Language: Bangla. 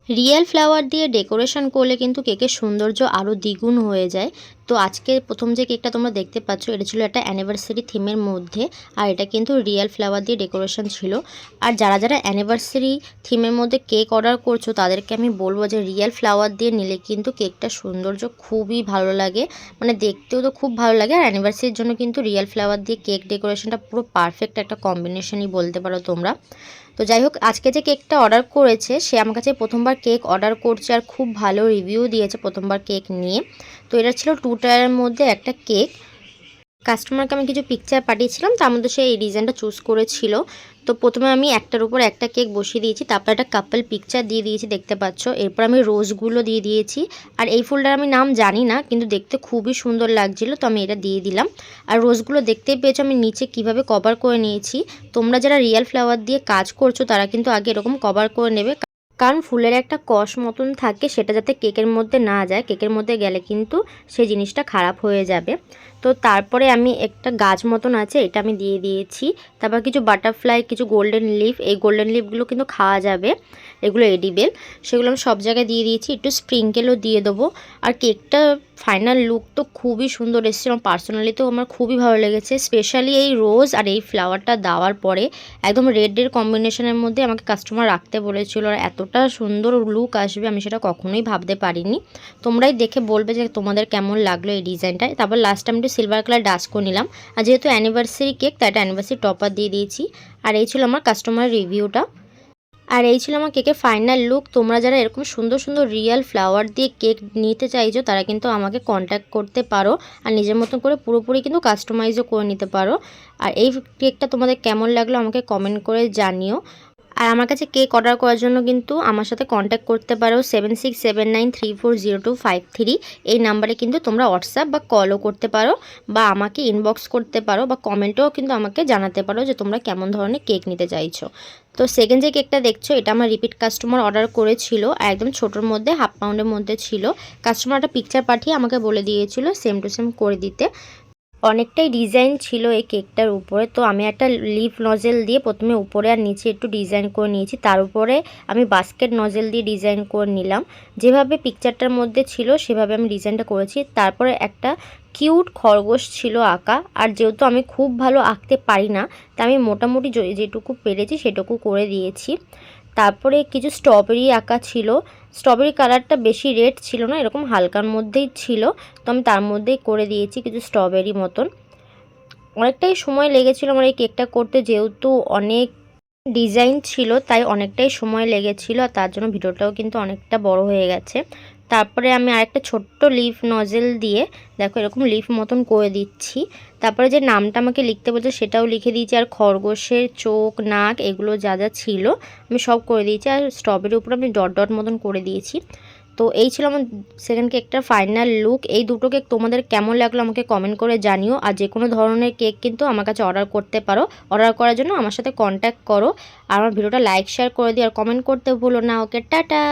রিয়েল ফ্লাওয়ার দিয়ে ডেকোরেশন করলে কিন্তু কেকের সৌন্দর্য আরও দ্বিগুণ হয়ে যায়। তো আজকে প্রথম যে কেকটা তোমরা দেখতে পাচ্ছ এটা ছিল একটা অ্যানিভার্সারি থিমের মধ্যে, আর এটা কিন্তু রিয়েল ফ্লাওয়ার দিয়ে ডেকোরেশন ছিল। আর যারা যারা অ্যানিভার্সারি থিমের মধ্যে কেক অর্ডার করছো তাদেরকে আমি বলবো যে রিয়েল ফ্লাওয়ার দিয়ে নিলে কিন্তু কেকটা সৌন্দর্য খুবই ভালো লাগে, মানে দেখতেও তো খুব ভালো লাগে। আর অ্যানিভার্সারির জন্য কিন্তু রিয়েল ফ্লাওয়ার দিয়ে কেক ডেকোরেশনটা পুরো পারফেক্ট একটা কম্বিনেশনই বলতে পারো তোমরা। তো যাই হোক, আজকে যে কেকটা অর্ডার করেছে সে আমার কাছে প্রথমবার কেক অর্ডার করছে আর খুব ভালো রিভিউ দিয়েছে প্রথমবার কেক নিয়ে। তো এটা ছিল 2 টায়ারের মধ্যে একটা কেক। কাস্টমারকে আমি কিছু পিকচার পাঠিয়েছিলাম, তার মধ্যে সে এই ডিজাইনটা চুজ করেছিল। তো প্রথমে আমি একটার উপর একটা কেক বসিয়ে দিয়েছি, তারপর একটা কাপল পিকচার দিয়ে দিয়েছি দেখতে পাচ্ছ। এরপর আমি রোজগুলো দিয়ে দিয়েছি। আর এই ফুলটার আমি নাম জানি না, কিন্তু দেখতে খুবই সুন্দর লাগছিল, তো আমি এটা দিয়ে দিলাম। আর রোজগুলো দেখতেই পেয়েছো আমি নিচে কিভাবে কভার করে নিয়েছি। তোমরা যারা রিয়েল ফ্লাওয়ার দিয়ে কাজ করছো তারা কিন্তু আগে এরকম কভার করে নেবে, কারণ ফুলের একটা কষ মতন থাকে, সেটা যাতে কেকের মধ্যে না যায়। কেকের মধ্যে গেলে কিন্তু সেই জিনিসটা খারাপ হয়ে যাবে। তো তারপরে আমি একটা গাছ মতন আছে এটা আমি দিয়ে দিয়েছি। তারপর কিছু বাটারফ্লাই, কিছু গোল্ডেন লিফ, এই গোল্ডেন লিফগুলো কিন্তু খাওয়া যাবে, এগুলো এডিবেল, সেগুলো আমি সব জায়গায় দিয়ে দিয়েছি। একটু স্প্রিঙ্কেলও দিয়ে দেবো। আর কেকটা ফাইনাল লুক তো খুবই সুন্দর এসেছে, আমার পার্সোনালি তো আমার খুবই ভালো লেগেছে। স্পেশালি এই রোজ আর এই ফ্লাওয়ারটা দেওয়ার পরে একদম রেডের কম্বিনেশনের মধ্যে আমাকে কাস্টমার রাখতে বলেছিল। আর এতটা সুন্দর লুক আসবে আমি সেটা কখনোই ভাবতে পারিনি। তোমরাই দেখে বলবে যে তোমাদের কেমন লাগলো এই ডিজাইনটা। তারপর লাস্ট টাইম একটু সিলভার কালার ডাস্ট করে নিলাম। আর যেহেতু অ্যানিভার্সারি কেক তাই একটা অ্যানিভার্সারি টপার দিয়ে দিয়েছি। আর এই ছিল আমার কাস্টমার রিভিউটা। আর এই ছিল আমার কেকের ফাইনাল লুক। তোমরা যারা এরকম সুন্দর সুন্দর রিয়েল ফ্লাওয়ার দিয়ে কেক নিতে চাইছো তারা কিন্তু আমাকে কন্ট্যাক্ট করতে পারো, আর নিজের মতন করে পুরোপুরি কিন্তু কাস্টমাইজও করে নিতে পারো। আর এই কেকটা তোমাদের কেমন লাগলো আমাকে কমেন্ট করে জানিও। আর আমার কাছে কেক অর্ডার করার জন্য কিন্তু আমার সাথে কন্ট্যাক্ট করতে পারো 7679340253। এই নাম্বারে কিন্তু তোমরা হোয়াটসঅ্যাপ বা কলও করতে পারো, বা আমাকে ইনবক্স করতে পারো, বা কমেন্টেও কিন্তু আমাকে জানাতে পারো যে তোমরা কেমন ধরনের কেক নিতে চাইছো। তো সেকেন্ড যে কেকটা দেখছো এটা আমার রিপিট কাস্টমার অর্ডার করেছিল, আর একদম ছোটোর মধ্যে 1/2 পাউন্ডের মধ্যে ছিল। কাস্টমার একটা পিকচার পাঠিয়ে আমাকে বলে দিয়েছিল সেম টু সেম করে দিতে। অনেকটাই ডিজাইন ছিল এই কেকটার উপরে। তো আমি একটা লিফ নজেল দিয়ে প্রথমে উপরে আর নিচে একটু ডিজাইন করে নিয়েছি, তার উপরে আমি বাস্কেট নজেল দিয়ে ডিজাইন করে নিলাম। যেভাবে পিকচারটার মধ্যে ছিল সেভাবে আমি ডিজাইনটা করেছি। তারপরে একটা কিউট খরগোশ ছিল আঁকা। আর যেহেতু আমি খুব ভালো আঁকতে পারি না, তা আমি মোটামুটি যেটুকু পেরেছি সেটুকু করে দিয়েছি। তারপরে কিছু স্ট্রবেরি আঁকা ছিল। স্ট্রবেরি কালারটা বেশি রেড ছিল না, এরকম হালকার মধ্যেই ছিল, তো আমি তার মধ্যেই করে দিয়েছি কিছু স্ট্রবেরি মতন। অনেকটাই সময় লেগেছিল আমার এই কেকটা করতে, যেহেতু অনেক ডিজাইন ছিল তাই অনেকটাই সময় লেগেছিল, আর তার জন্য ভিডিওটাও কিন্তু অনেকটা বড় হয়ে গেছে। তারপরে আমি আরেকটা ছোট্ট লিফ নজেল দিয়ে দেখো এরকম লিফ মতন করে দিচ্ছি। তারপরে যে নামটা আমাকে লিখতে বলছে সেটাও লিখে দিয়েছি, আর খরগোশের চোখ, নাক, এগুলো যা যা ছিল আমি সব করে দিয়েছি। আর স্ট্রবেরির উপর আমি ডট ডট মতন করে দিয়েছি। তো এই ছিল আমার সেকেন্ড কেকটার ফাইনাল লুক। এই দুটো কেক তোমাদের কেমন লাগলো আমাকে কমেন্ট করে জানিও। আর যে কোনো ধরনের কেক কিন্তু আমার কাছে অর্ডার করতে পারো। অর্ডার করার জন্য আমার সাথে কন্ট্যাক্ট করো। আর আমার ভিডিওটা লাইক শেয়ার করে দিও, আর কমেন্ট করতে ভুলো না। ওকে, টাটা।